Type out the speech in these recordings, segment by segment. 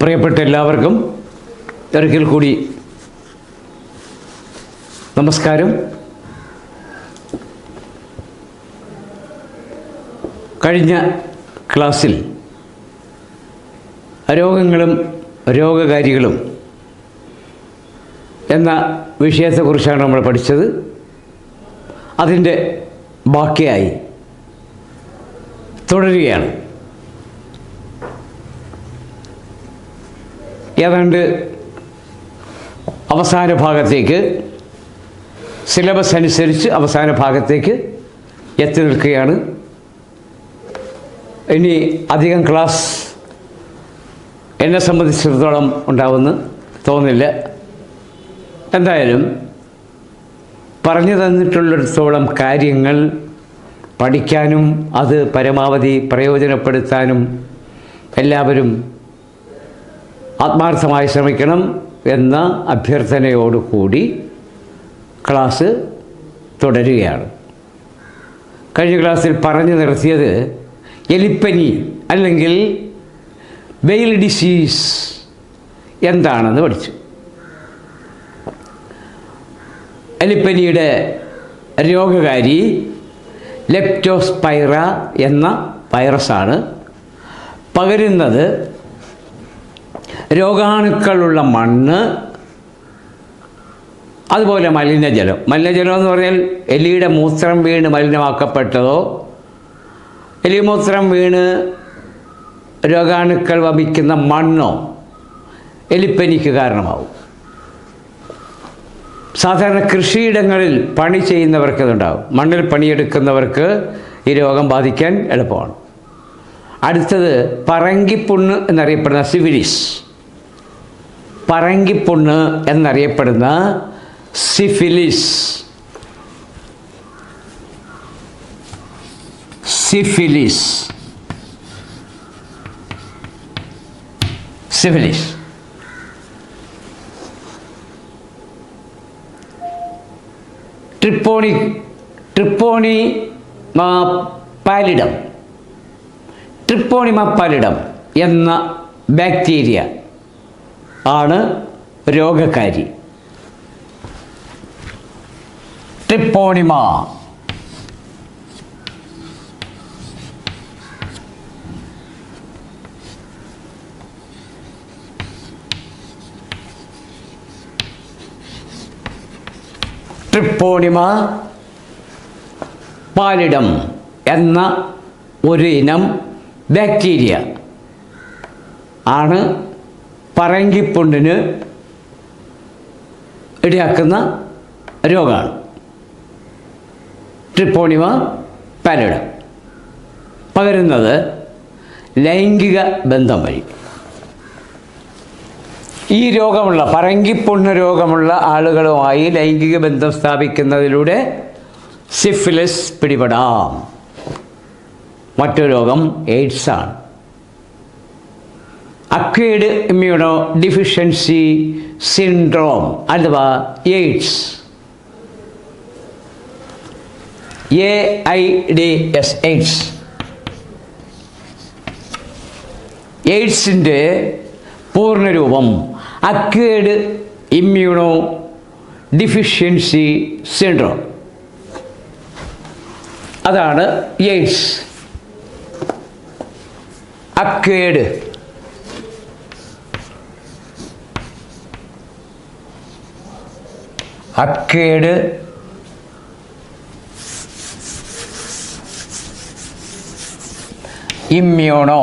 പ്രിയപ്പെട്ട എല്ലാവർക്കും ഒരിക്കൽ കൂടി നമസ്കാരം. കഴിഞ്ഞ ക്ലാസ്സിൽ രോഗങ്ങളും രോഗകാരികളും എന്ന വിഷയത്തെക്കുറിച്ചാണ് നമ്മൾ പഠിച്ചത്. അതിൻ്റെ ബാക്കിയായി തുടരുകയാണ്. ഏതാണ്ട് അവസാന ഭാഗത്തേക്ക്, സിലബസ് അനുസരിച്ച് അവസാന ഭാഗത്തേക്ക് എത്തി നിൽക്കുകയാണ്. ഇനി അധികം ക്ലാസ് എന്നെ സംബന്ധിച്ചിടത്തോളം ഉണ്ടാവുമെന്ന് തോന്നില്ല. എന്തായാലും പറഞ്ഞു തന്നിട്ടുള്ളിടത്തോളം കാര്യങ്ങൾ പഠിക്കാനും അത് പരമാവധി പ്രയോജനപ്പെടുത്താനും എല്ലാവരും ആത്മാർത്ഥമായി ശ്രമിക്കണം എന്ന അഭ്യർത്ഥനയോടുകൂടി ക്ലാസ് തുടരുകയാണ്. കഴിഞ്ഞ ക്ലാസ്സിൽ പറഞ്ഞു നിർത്തിയത് എലിപ്പനി അല്ലെങ്കിൽ വെയിൽ ഡിസീസ് എന്താണെന്ന് പഠിച്ചു. എലിപ്പനിയുടെ രോഗകാരി ലെപ്റ്റോസ്പൈറ എന്ന വൈറസാണ്. പകരുന്നത് രോഗാണുക്കളുള്ള മണ്ണ്, അതുപോലെ മലിനജലം. മലിനജലം എന്ന് പറഞ്ഞാൽ എലിയുടെ മൂത്രം വീണ് മലിനമാക്കപ്പെട്ടതോ എലിമൂത്രം വീണ് രോഗാണുക്കൾ വമിക്കുന്ന മണ്ണോ എലിപ്പനിക്ക് കാരണമാവും. സാധാരണ കൃഷിയിടങ്ങളിൽ പണി ചെയ്യുന്നവർക്കതുണ്ടാവും. മണ്ണിൽ പണിയെടുക്കുന്നവർക്ക് ഈ രോഗം ബാധിക്കാൻ എളുപ്പമാണ്. അടുത്തത് പറങ്കിപ്പുണ്ണ് എന്നറിയപ്പെടുന്ന സിഫിലിസ്. പറങ്കിപ്പുണ്ണ് എന്നറിയപ്പെടുന്ന സിഫിലിസ്. സിഫിലിസ് സിഫിലിസ് ട്രിപ്പോണിമ പാലിഡം എന്ന ബാക്ടീരിയ ആണ് രോഗകാരി. ട്രിപ്പോണിമ പാലിഡം എന്ന ഒരു ഇനം ബാക്ടീരിയ ആണ് പറങ്കിപ്പുണ്ണിന് ഇടയാക്കുന്ന രോഗമാണ്. ട്രിപ്പോണിമ പാലിഡം പകരുന്നത് ലൈംഗിക ബന്ധം വഴി. ഈ രോഗമുള്ള പറങ്കിപ്പുണ്ണ് രോഗമുള്ള ആളുകളുമായി ലൈംഗിക ബന്ധം സ്ഥാപിക്കുന്നതിലൂടെ സിഫിലിസ് പിടിപെടാം. മറ്റൊരു രോഗം എയ്ഡ്സാണ്. അക്വയർഡ് ഇമ്മ്യൂണോ ഡെഫിഷ്യൻസി സിൻഡ്രോം അഥവാ എയ്ഡ്സ്. AIDS AIDS. എയ്ഡ്സിൻ്റെ പൂർണ്ണരൂപം അക്വയർഡ് ഇമ്മ്യൂണോ ഡെഫിഷ്യൻസി സിൻഡ്രോം. അതാണ് AIDS. Acquired immuno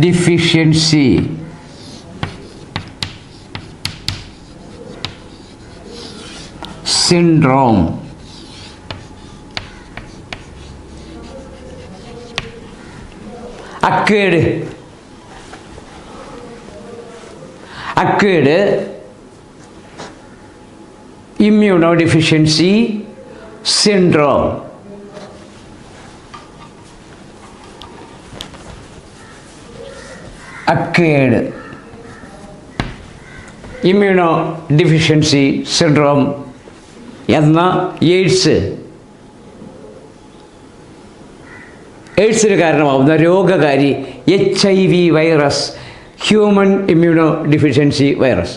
deficiency syndrome. acquired immunodeficiency syndrome. acquired immunodeficiency syndrome എന്ന എയ്ഡ്സ് എയ്ഡ്സിന് കാരണമാവുന്ന രോഗകാരി HIV virus, human immunodeficiency virus.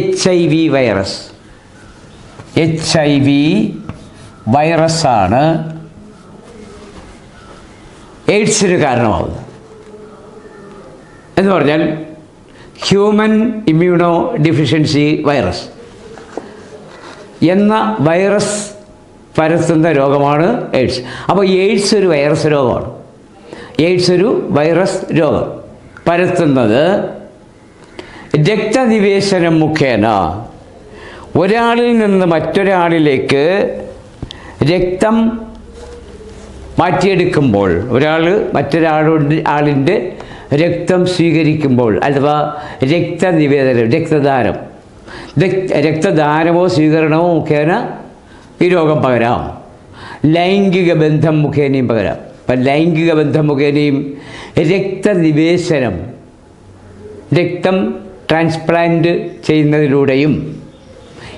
HIV virus, HIV വൈറസാണ് എയ്ഡ്സിന് കാരണമാവുന്നത്. എന്ന് പറഞ്ഞാൽ ഹ്യൂമൻ ഇമ്മ്യൂണോ ഡെഫിഷ്യൻസി വൈറസ് എന്ന വൈറസ് പരത്തുന്ന രോഗമാണ് എയ്ഡ്സ്. അപ്പോൾ എയ്ഡ്സ് ഒരു വൈറസ് രോഗമാണ്. എയ്ഡ്സ് ഒരു വൈറസ് രോഗം പരത്തുന്നത് രക്തനിവേശനം മുഖേന ഒരാളിൽ നിന്ന് മറ്റൊരാളിലേക്ക് രക്തം മാറ്റിയെടുക്കുമ്പോൾ, ഒരാൾ ആളിൻ്റെ രക്തം സ്വീകരിക്കുമ്പോൾ, അഥവാ രക്തനിവേദനം, രക്തദാനമോ സ്വീകരണമോ മുഖേന ഈ രോഗം പകരാം. ലൈംഗിക ബന്ധം മുഖേനയും പകരാം. അപ്പം ലൈംഗിക ബന്ധം മുഖേനയും രക്തനിവേശനം, രക്തം ട്രാൻസ്പ്ലാന്റ് ചെയ്യുന്നതിലൂടെയും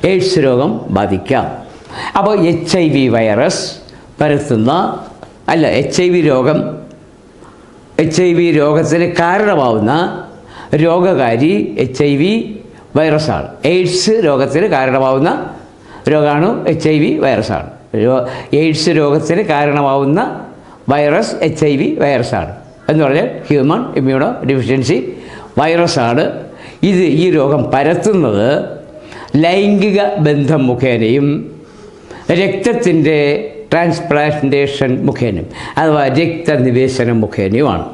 എയ്ഡ്സ് രോഗം ബാധിക്കാം. അപ്പോൾ HIV വൈറസ് പരത്തുന്ന HIV രോഗത്തിന് കാരണമാവുന്ന രോഗകാരി HIV വൈറസാണ്. എയ്ഡ്സ് രോഗത്തിന് കാരണമാവുന്ന രോഗമാണ് HIV വൈറസാണ്. എയ്ഡ്സ് രോഗത്തിന് കാരണമാവുന്ന വൈറസ് HIV വൈറസാണ് എന്ന് പറഞ്ഞാൽ ഹ്യൂമൻ ഇമ്മ്യൂണോ ഡെഫിഷ്യൻസി വൈറസാണ്. ഈ രോഗം പരത്തുന്നത് ലൈംഗിക ബന്ധം മുഖേനയും രക്തത്തിൻ്റെ ട്രാൻസ്പ്ലാന്റേഷൻ മുഖേനയും, അഥവാ രക്തനിവേശനം മുഖേനയുമാണ്.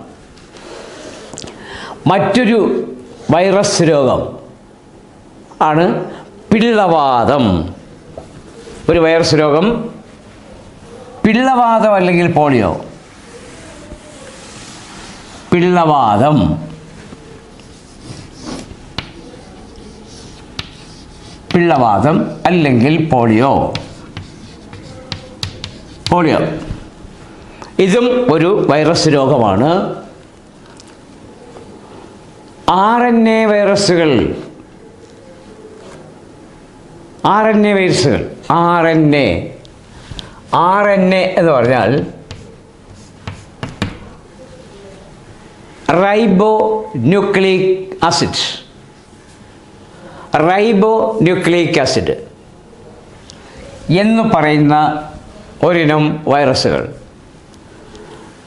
മറ്റൊരു വൈറസ് രോഗം ആണ് പിള്ളവാതം. ഒരു വൈറസ് രോഗം പിള്ളവാതം അല്ലെങ്കിൽ പോളിയോ. പിള്ളവാതം അല്ലെങ്കിൽ പോളിയോ. ഇതും ഒരു വൈറസ് രോഗമാണ്. RNA വൈറസുകൾ എന്ന് പറഞ്ഞാൽ റൈബോ ന്യൂക്ലിക് ആസിഡ് എന്ന് പറയുന്ന ഒരിനം വൈറസുകൾ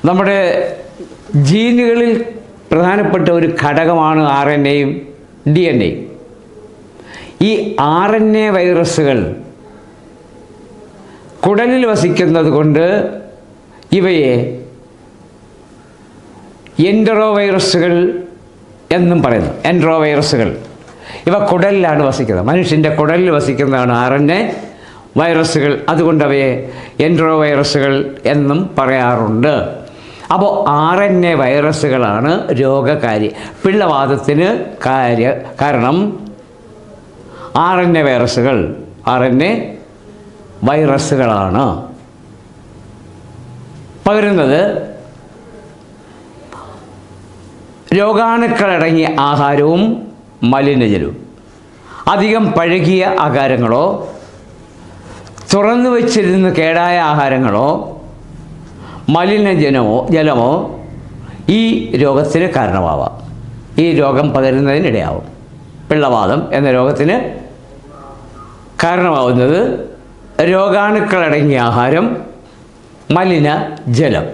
നമ്മുടെ ജീനുകളിൽ പ്രധാനപ്പെട്ട ഒരു ഘടകമാണ് RNAയും DNA. ഈ RNA വൈറസുകൾ കുടലിൽ വസിക്കുന്നത് കൊണ്ട് ഇവയെ എൻഡറോവൈറസുകൾ എന്നും പറയുന്നു. എൻഡറോവൈറസുകൾ ഇവ കുടലിലാണ് വസിക്കുന്നത്. മനുഷ്യൻ്റെ കുടലിൽ വസിക്കുന്നതാണ് RNA വൈറസുകൾ. അതുകൊണ്ട് അവയെ എൻഡറോവൈറസുകൾ എന്നും പറയാറുണ്ട്. അപ്പോൾ RNA വൈറസുകളാണ് രോഗകാരി. പിള്ളവാതത്തിന് കാരണം RNA വൈറസുകളാണ്. പകരുന്നത് രോഗാണുക്കളടങ്ങിയ ആഹാരവും മലിനജലവും. അധികം പഴകിയ ആഹാരങ്ങളോ തുറന്നു വച്ചിരുന്ന് കേടായ ആഹാരങ്ങളോ ജലമോ ഈ രോഗത്തിന് കാരണമാവാം. ഈ രോഗം പകരുന്നതിനിടയാവും. പിള്ളവാതം എന്ന രോഗത്തിന് കാരണമാവുന്നത് രോഗാണുക്കളടങ്ങിയ ആഹാരം, മലിനജലം.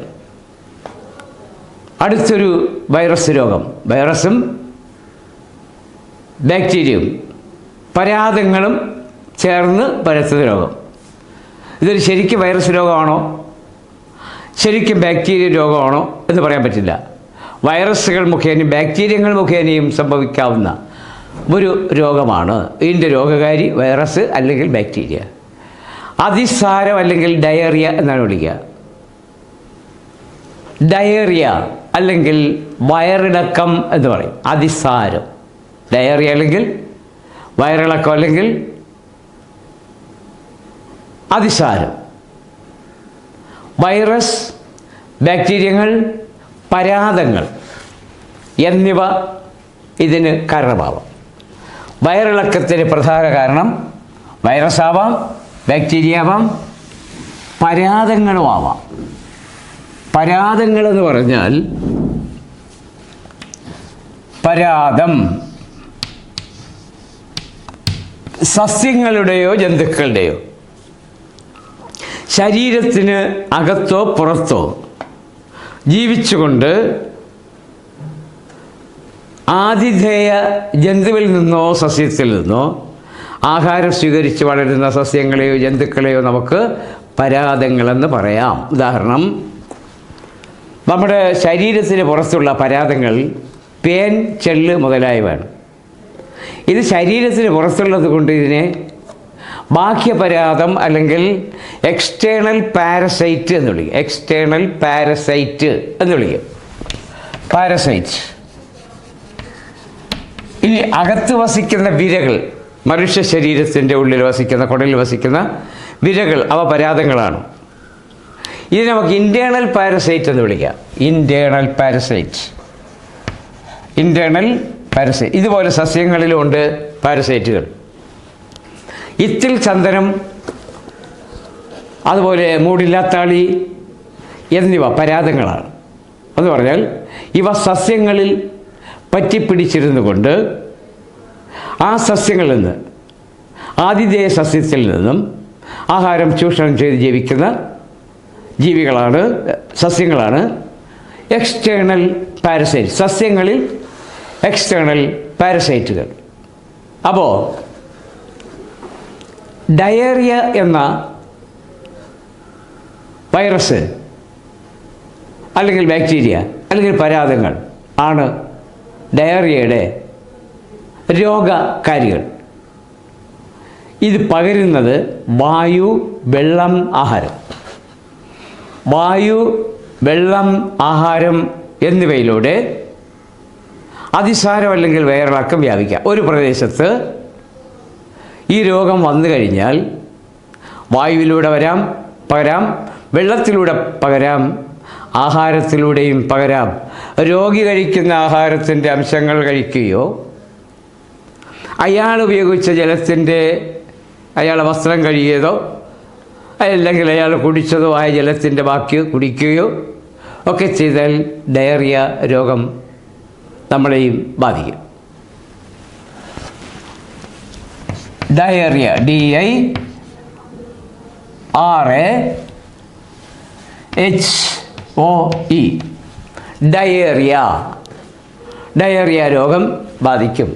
അടുത്തൊരു വൈറസ് രോഗം, വൈറസും ബാക്ടീരിയയും പരാദങ്ങളും ചേർന്ന് പരത്തുന്ന രോഗം. ഇതൊരു ശരിക്കും വൈറസ് രോഗമാണോ ശരിക്കും ബാക്ടീരിയ രോഗമാണോ എന്ന് പറയാൻ പറ്റില്ല. വൈറസുകൾ മുഖേനയും ബാക്ടീരിയകൾ മുഖേനയും സംഭവിക്കാവുന്ന ഒരു രോഗമാണ്. ഇതിൻ്റെ രോഗകാരി വൈറസ് അല്ലെങ്കിൽ ബാക്ടീരിയ. അതിസാരം അല്ലെങ്കിൽ ഡയറിയ എന്നാണ് വിളിക്കുക. ഡയറിയ അല്ലെങ്കിൽ വയറിളക്കം എന്ന് പറയും. അതിസാരം, ഡയറിയ അല്ലെങ്കിൽ വയറിളക്കം അല്ലെങ്കിൽ അതിസാരം. വൈറസ്, ബാക്ടീരിയകൾ, പരാദങ്ങൾ എന്നിവ ഇതിന് കാരണമാവാം. വയറിളക്കത്തിന് പ്രധാന കാരണം വൈറസാവാം, ബാക്ടീരിയ ആവാം, പരാദങ്ങളും ആവാം. പരാദങ്ങളെന്ന് പറഞ്ഞാൽ പരാദം സസ്യങ്ങളുടെയോ ജന്തുക്കളുടെയോ ശരീരത്തിന് അകത്തോ പുറത്തോ ജീവിച്ചുകൊണ്ട് ആതിഥേയ ജന്തുവിൽ നിന്നോ സസ്യത്തിൽ നിന്നോ ആഹാരം സ്വീകരിച്ച് വളരുന്ന സസ്യങ്ങളെയോ ജന്തുക്കളെയോ നമുക്ക് പരാദങ്ങളെന്ന് പറയാം. ഉദാഹരണം, നമ്മുടെ ശരീരത്തിന് പുറത്തുള്ള പരാദങ്ങൾ പേൻ, ചെള്ള് മുതലായവയാണ്. ഇത് ശരീരത്തിന് പുറത്തുള്ളത് കൊണ്ട് ഇതിനെ ബാഹ്യപരാദം അല്ലെങ്കിൽ എക്സ്റ്റേണൽ പാരസൈറ്റ് എന്ന് വിളിക്കും. എക്സ്റ്റേണൽ പാരസൈറ്റ് എന്ന് വിളിക്കും. പാരസൈറ്റ്. ഇനി അകത്ത് വസിക്കുന്ന വിരകൾ, മനുഷ്യ ശരീരത്തിൻ്റെ ഉള്ളിൽ വസിക്കുന്ന, കുടലിൽ വസിക്കുന്ന വിരകൾ, അവ പരാദങ്ങളാണ്. ഇത് നമുക്ക് ഇൻറ്റേർണൽ പാരസൈറ്റ് എന്ന് വിളിക്കാം. Internal parasite. Internal parasite. ഇതുപോലെ സസ്യങ്ങളിലുമുണ്ട് പാരസൈറ്റുകൾ. ഇത്തിൽ ചന്ദനം, അതുപോലെ മൂടില്ലാത്താളി എന്നിവ പരാദങ്ങളാണ്. എന്ന് പറഞ്ഞാൽ ഇവ സസ്യങ്ങളിൽ പറ്റിപ്പിടിച്ചിരുന്നു കൊണ്ട് ആ സസ്യങ്ങളിൽ നിന്ന്, ആതിഥേയ സസ്യത്തിൽ നിന്നും ആഹാരം ചൂഷണം ചെയ്ത് ജീവിക്കുന്ന ജീവികളാണ്, സസ്യങ്ങളാണ് എക്സ്റ്റേണൽ പാരസൈറ്റ്. സസ്യങ്ങളിൽ എക്സ്റ്റേണൽ പാരസൈറ്റുകൾ. അപ്പോൾ ഡയേറിയ എന്ന വൈറസ് അല്ലെങ്കിൽ ബാക്ടീരിയ അല്ലെങ്കിൽ പരാദങ്ങൾ ആണ് ഡയറിയയുടെ രോഗകാരികൾ. ഇത് പകരുന്നത് വായു, വെള്ളം, ആഹാരം. വായു, വെള്ളം, ആഹാരം എന്നിവയിലൂടെ അതിസാരം അല്ലെങ്കിൽ വയറിളക്കം വ്യാപിക്കാം. ഒരു പ്രദേശത്ത് ഈ രോഗം വന്നു കഴിഞ്ഞാൽ വായുവിലൂടെ പകരാം, വെള്ളത്തിലൂടെ പകരാം, ആഹാരത്തിലൂടെയും പകരാം. രോഗി കഴിക്കുന്ന ആഹാരത്തിൻ്റെ അംശങ്ങൾ കഴിക്കുകയോ അയാൾ ഉപയോഗിച്ച ജലത്തിൻ്റെ, അയാൾ വസ്ത്രം കഴുകിയതോ അല്ലെങ്കിൽ അയാൾ കുടിച്ചതോ ആയ ജലത്തിൻ്റെ ബാക്കി കുടിക്കുകയോ ഒക്കെ ചെയ്താൽ ഡയറിയ രോഗം നമ്മളെയും ബാധിക്കും. ഡയറിയ, DIRAHOE, ഡയറിയ രോഗം ബാധിക്കും.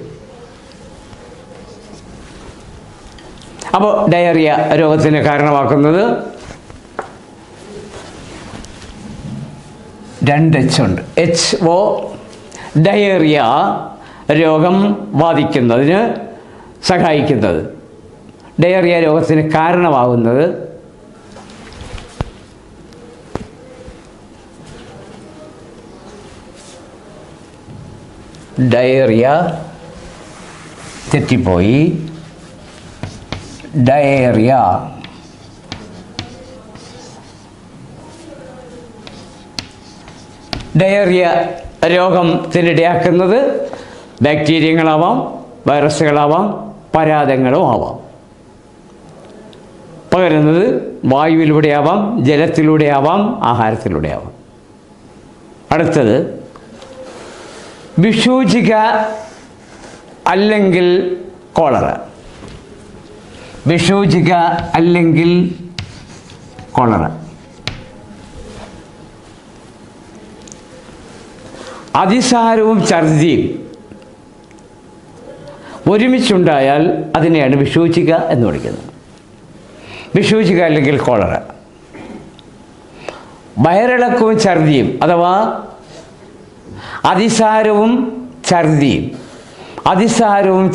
അപ്പോൾ ഡയറിയ രോഗത്തിന് കാരണമാക്കുന്നത് 2 H ഉണ്ട്. HO, ഡയറിയ രോഗം ബാധിക്കുന്നതിന് സഹായിക്കുന്നത്, ഡയറിയ രോഗത്തിന് കാരണമാകുന്നത് ഡയറിയ, തെറ്റിപ്പോയി, ഡയറിയ ഡയറിയ രോഗത്തിനിടയാക്കുന്നത് ബാക്ടീരിയകളാവാം, വൈറസുകളാവാം, പരാദങ്ങളും ആവാം. പകരുന്നത് വായുവിലൂടെയാവാം, ജലത്തിലൂടെയാവാം, ആഹാരത്തിലൂടെയാവാം. അടുത്തത് വിഷൂചിക അല്ലെങ്കിൽ കോളറ. വിഷൂചിക അല്ലെങ്കിൽ കോളറ അതിസാരവും ഛർദിയും ഒരുമിച്ചുണ്ടായാൽ അതിനെയാണ് വിഷൂചിക എന്ന് വിളിക്കുന്നത്. വിഷൂചിക അല്ലെങ്കിൽ കോളറ. വയറിളക്കവും ഛർദിയും അഥവാ അതിസാരവും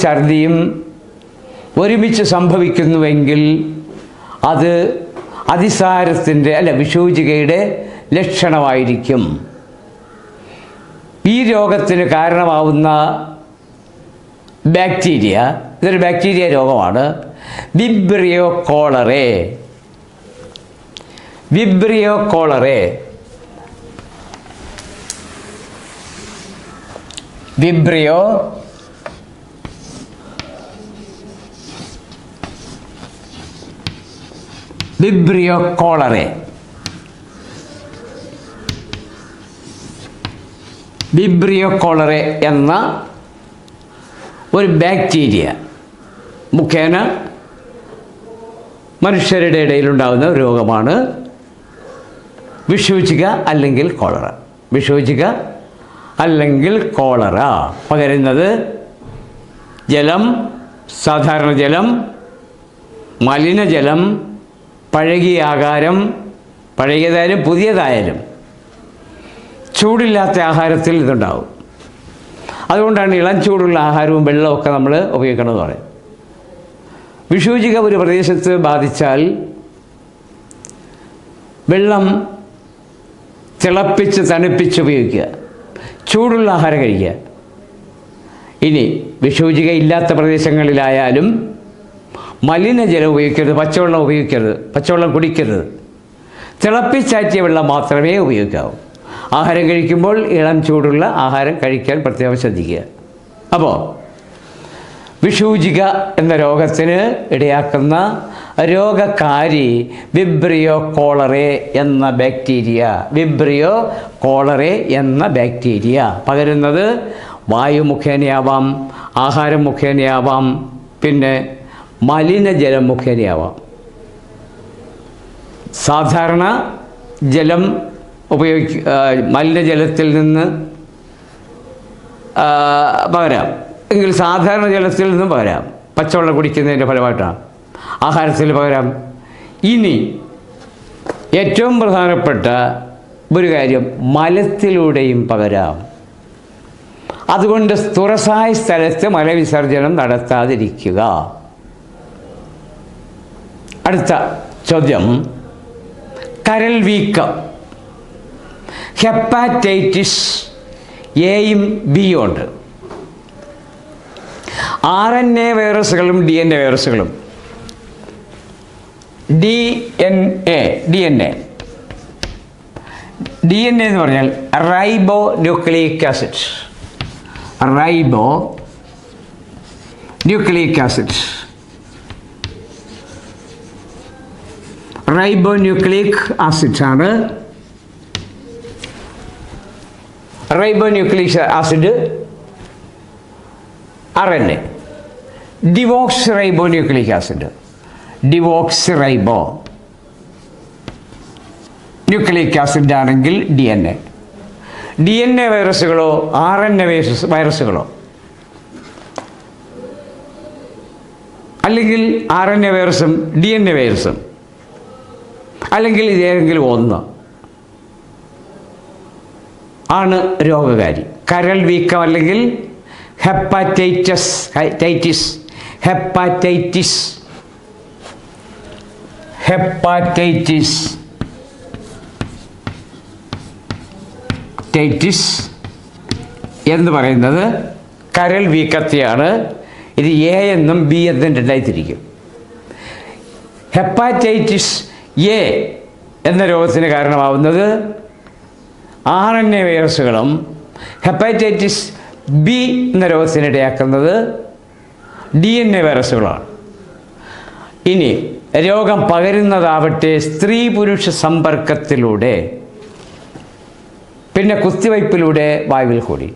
ഛർദിയും ഒരുമിച്ച് സംഭവിക്കുന്നുവെങ്കിൽ അത് അതിസാരത്തിൻ്റെ വിഷൂചികയുടെ ലക്ഷണമായിരിക്കും. ഈ രോഗത്തിന് കാരണമാവുന്ന ബാക്ടീരിയ, ഇതൊരു ബാക്ടീരിയ രോഗമാണ്, vibrio cholerae. Vibrio cholerae vibrio vibrio cholerae vibrio cholerae എന്ന ഒരു ബാക്ടീരിയ മുഖേന മനുഷ്യരുടെ ഇടയിലുണ്ടാകുന്ന രോഗമാണ് വിഷൂചിക അല്ലെങ്കിൽ കോളറ. വിഷൂചിക അല്ലെങ്കിൽ കോളറ പകരുന്നത് ജലം, സാധാരണ ജലം, മലിനജലം, പഴകിയ ആഹാരം, പഴകിയതായാലും പുതിയതായാലും ചൂടില്ലാത്ത ആഹാരത്തിൽ ഇതുണ്ടാവും. അതുകൊണ്ടാണ് ഇളം ചൂടുള്ള ആഹാരവും വെള്ളമൊക്കെ നമ്മൾ ഉപയോഗിക്കണമെന്ന് പറയും. വിഷൂചിക ഒരു പ്രദേശത്ത് ബാധിച്ചാൽ വെള്ളം തിളപ്പിച്ച് തണുപ്പിച്ച് ഉപയോഗിക്കുക, ചൂടുള്ള ആഹാരം കഴിക്കുക. ഇനി വിഷൂചിക ഇല്ലാത്ത പ്രദേശങ്ങളിലായാലും മലിനജലം ഉപയോഗിക്കരുത്, പച്ചവെള്ളം ഉപയോഗിക്കരുത്, പച്ചവെള്ളം കുടിക്കരുത്. തിളപ്പിച്ചാറ്റിയ വെള്ളം മാത്രമേ ഉപയോഗിക്കാവൂ. ആഹാരം കഴിക്കുമ്പോൾ ഇളം ചൂടുള്ള ആഹാരം കഴിക്കാൻ പ്രത്യേകം ശ്രദ്ധിക്കുക. അപ്പോൾ വിഷൂചിക എന്ന രോഗത്തിന് ഇടയാക്കുന്ന രോഗകാരി വിബ്രിയോ കോളറെ എന്ന ബാക്ടീരിയ. വിബ്രിയോ കോളറെ എന്ന ബാക്ടീരിയ പകരുന്നത് വായു മുഖേനയാവാം, ആഹാരം മുഖേനയാവാം, പിന്നെ മലിനജലം മുഖേനയാവാം. സാധാരണ ജലം മലിനജലത്തിൽ നിന്ന് പകരാം എങ്കിൽ സാധാരണ ജലത്തിൽ നിന്നും പകരാം. പച്ചവെള്ളം കുടിക്കുന്നതിൻ്റെ ഫലമായിട്ടാണ്. ആഹാരത്തിൽ പകരാം. ഇനി ഏറ്റവും പ്രധാനപ്പെട്ട ഒരു കാര്യം, മലത്തിലൂടെയും പകരാം. അതുകൊണ്ട് തുറസായ സ്ഥലത്ത് മലവിസർജനം നടത്താതിരിക്കുക. അടുത്ത ചോദ്യം, കരൾ വീക്കം. ഹെപ്പാറ്റൈറ്റിസ് എയും ബിയും ഉണ്ട്. RNA വൈറസുകളും DNA വൈറസുകളും. DNA എന്ന് പറഞ്ഞാൽ റൈബോ nucleic acid. റൈബോ nucleic acid. റൈബോ nucleic acid ആണ്. റൈബോ nucleic acid RNA. ഡിവോക്സ് റൈബോ nucleic acid. ഡിവോക്സ് റൈബോ nucleic acid ആണെങ്കിൽ DNA വൈറസുകളോ RNA വൈറസുകളോ അല്ലെങ്കിൽ RNA വൈറസും DNA വൈറസും അല്ലെങ്കിൽ ഇതേതെങ്കിലും ഒന്ന് ആണ് രോഗകാരി. കരൾ വീക്കം അല്ലെങ്കിൽ ഹെപ്പാറ്റൈറ്റിസ്. എന്ന് പറയുന്നത് കരൾ വീക്കത്തെയാണ്. ഇത് A എന്നും B എന്നും രണ്ടായി തിരിക്കും. ഹെപ്പാറ്റൈറ്റിസ് A എന്ന രോഗത്തിന് കാരണമാവുന്നത് RNA വൈറസുകളും ഹെപ്പാറ്റൈറ്റിസ് B എന്ന രോഗത്തിനിടയാക്കുന്നത് DNA വൈറസുകളാണ്. ഇനി രോഗം പകരുന്നതാവട്ടെ സ്ത്രീ പുരുഷ സമ്പർക്കത്തിലൂടെ, പിന്നെ കുത്തിവയ്പ്പിലൂടെ, വായുവിൽ കൂടി.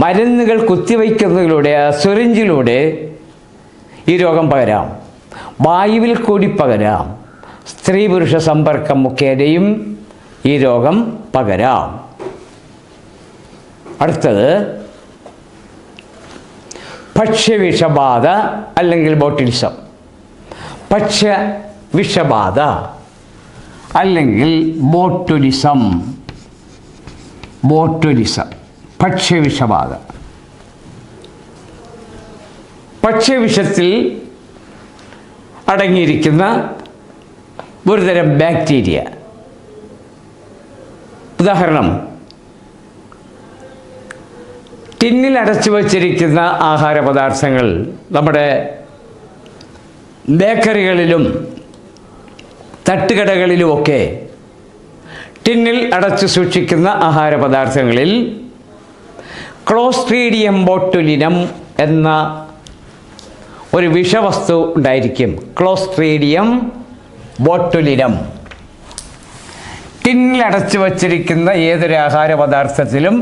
മരുന്നുകൾ കുത്തിവയ്ക്കുന്നതിലൂടെ, സിറിഞ്ചിലൂടെ ഈ രോഗം പകരാം. വായുവിൽ കൂടി പകരാം. സ്ത്രീ പുരുഷ സമ്പർക്കം മുഖേനയും ഈ രോഗം പകരാം. അടുത്തത് ഭക്ഷ്യവിഷബാധ അല്ലെങ്കിൽ ബോട്ടിലിസം. ഭക്ഷ്യവിഷബാധ അല്ലെങ്കിൽ ബോട്ടുലിസം. ഭക്ഷ്യവിഷബാധ. ഭക്ഷ്യവിഷത്തിൽ അടങ്ങിയിരിക്കുന്ന ഒരുതരം ബാക്ടീരിയ. ഉദാഹരണം, ടിന്നിൽ അടച്ചു വച്ചിരിക്കുന്ന ആഹാര പദാർത്ഥങ്ങൾ നമ്മുടെ ബേക്കറികളിലും തട്ടുകടകളിലുമൊക്കെ ടിന്നിൽ അടച്ചു സൂക്ഷിക്കുന്ന ആഹാര പദാർത്ഥങ്ങളിൽ ക്ലോസ്ട്രീഡിയം ബോട്ടുലിനം എന്ന ഒരു വിഷവസ്തു ഉണ്ടായിരിക്കും. Clostridium botulinum. ടിന്നിലടച്ചു വച്ചിരിക്കുന്ന ഏതൊരു ആഹാര പദാർത്ഥത്തിലും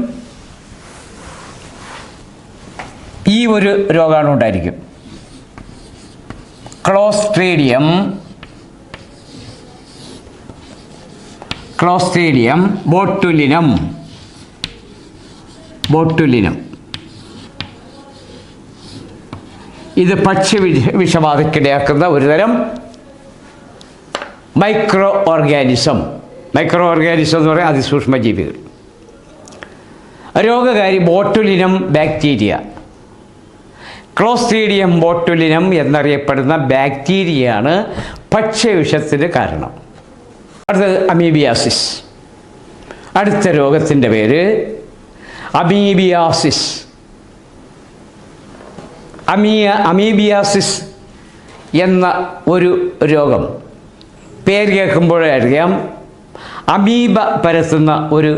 ഈ ഒരു രോഗാണു ഉണ്ടായിരിക്കും. Clostridium botulinum. ഇത് വിഷബാധയ്ക്കിടയാക്കുന്ന ഒരു തരം മൈക്രോ ഓർഗാനിസം എന്ന് പറയാൻ അതിസൂക്ഷ്മ ജീവികൾ. രോഗകാരി ബോട്ടുലിനം ബാക്ടീരിയ. ക്ലോസ്ട്രീഡിയം ബോട്ടുലിനം എന്നറിയപ്പെടുന്ന ബാക്ടീരിയയാണ് ഭക്ഷ്യവിഷത്തിന് കാരണം. അടുത്തത് അമീബിയാസിസ്. അടുത്ത രോഗത്തിൻ്റെ പേര് അമീബിയാസിസ്. അമീബിയാസിസ് എന്ന ഒരു രോഗം പേര് കേൾക്കുമ്പോഴറിയാം അമീബ പരത്തുന്ന ഒരു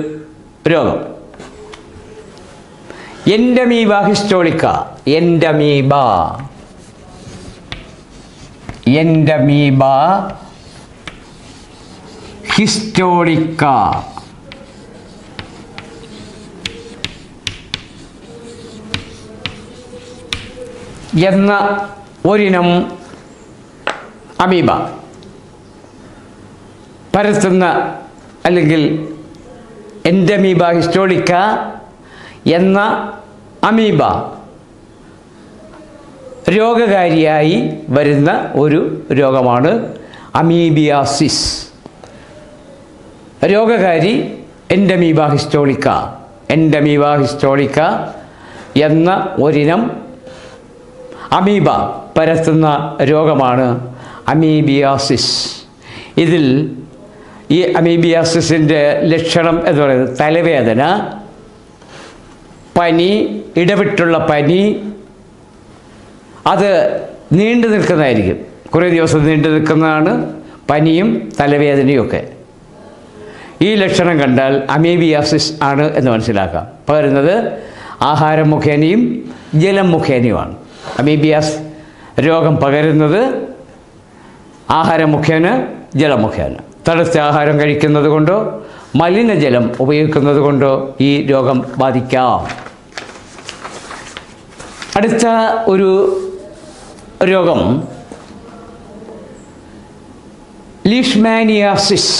രോഗം. എൻഡമീബ ഹിസ്റ്റോളിക്ക. എൻഡമീബ ഹിസ്റ്റോളിക്ക എന്ന ഒരിനം അമീബ പരത്തുന്ന അല്ലെങ്കിൽ എൻഡമീബ ഹിസ്റ്റോളിക്ക എന്ന അമീബ രോഗകാരിയായി വരുന്ന ഒരു രോഗമാണ് അമീബിയാസിസ്. രോഗകാരി എൻഡമീബ ഹിസ്റ്റോളിക്ക എന്ന ഒരിനം അമീബ പരത്തുന്ന രോഗമാണ് അമീബിയാസിസ്. ഇതിൽ ഈ അമീബിയാസിസിൻ്റെ ലക്ഷണം എന്ന് പറയുന്നത് തലവേദന, പനി, ഇടവിട്ടുള്ള പനി, അത് നീണ്ടു നിൽക്കുന്നതായിരിക്കും. കുറേ ദിവസം നീണ്ടു നിൽക്കുന്നതാണ് പനിയും തലവേദനയും ഒക്കെ. ഈ ലക്ഷണം കണ്ടാൽ അമീബിയാസിസ് ആണ് എന്ന് മനസ്സിലാക്കാം. പകരുന്നത് ആഹാരം മുഖേനയും ജലം മുഖേനയുമാണ്. അമീബിയാസ് രോഗം പകരുന്നത് ആഹാരം മുഖേന, ജലം മുഖേന. തണുത്ത ആഹാരം കഴിക്കുന്നത് കൊണ്ടോ മലിനജലം ഉപയോഗിക്കുന്നത് കൊണ്ടോ ഈ രോഗം ബാധിക്കാം. അടുത്ത ഒരു രോഗം ലീഷ്മാനിയാസിസ്.